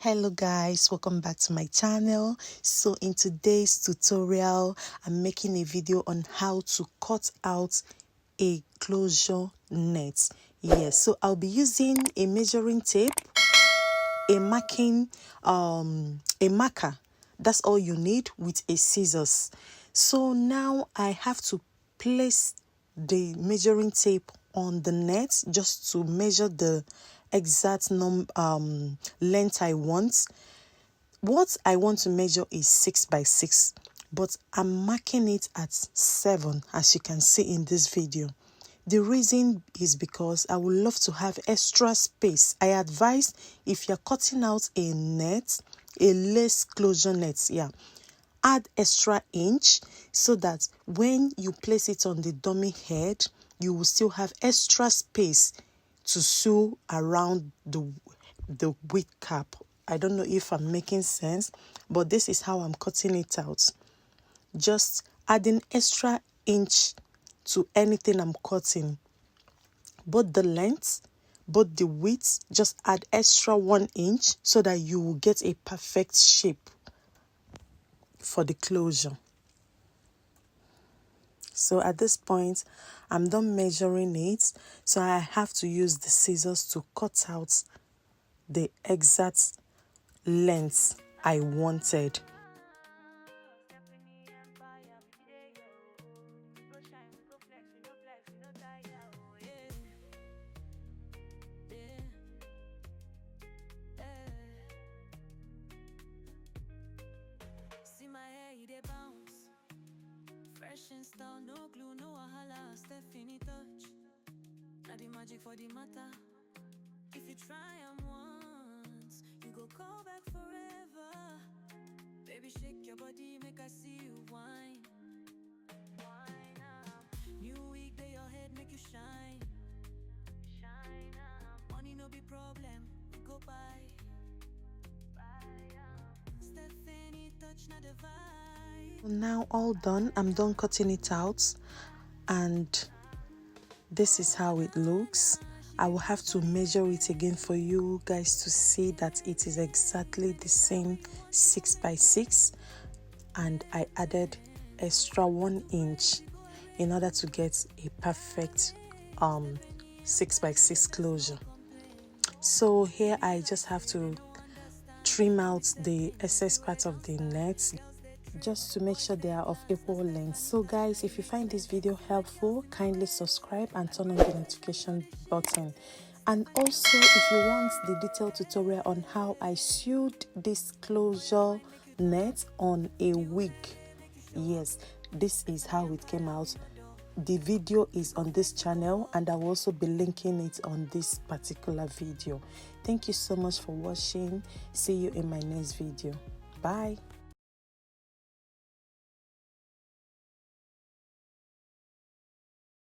Hello guys, welcome back to my channel. So in today's tutorial, I'm making a video on how to cut out a closure net. Yes, so I'll be using a measuring tape, a marker. That's all you need, with a scissors. So now I have to place the measuring tape on the net just to measure the exact length I want. What I want to measure is 6 by 6, but I'm marking it at 7, as you can see in this video. The reason is because I would love to have extra space. I advise, if you're cutting out a net, a lace closure net, add extra inch so that when you place it on the dummy head, you will still have extra space to sew around the wig cap. I don't know if I'm making sense, but this is how I'm cutting it out. Just adding extra inch to anything I'm cutting. Both the length, both the width, just add extra 1 inch so that you will get a perfect shape for the closure. So at this point, I'm done measuring it, so I have to use the scissors to cut out the exact length I wanted. See my hair, they bounce. Fresh and style, no glue, no wahala, Stephanie touch. Now the magic for the matter. If you try them once, you go call back forever. Baby, shake your body, make I see you whine. Whine up. New week, day your head, make you shine. Shine up. Money no be problem, we go buy. Stephanie touch, not the vibe. Now all done, I'm done cutting it out, and this is how it looks. I will have to measure it again for you guys to see that it is exactly the same 6 by 6, and I added extra 1 inch in order to get a perfect 6 by 6 closure. So here I just have to trim out the excess part of the net just to make sure they are of equal length. So guys, if you find this video helpful, kindly subscribe and turn on the notification button. And also, if you want the detailed tutorial on how I sewed this closure net on a wig, yes, this is how it came out. The video is on this channel, and I will also be linking it on this particular video. Thank you so much for watching. See you in my next video. Bye.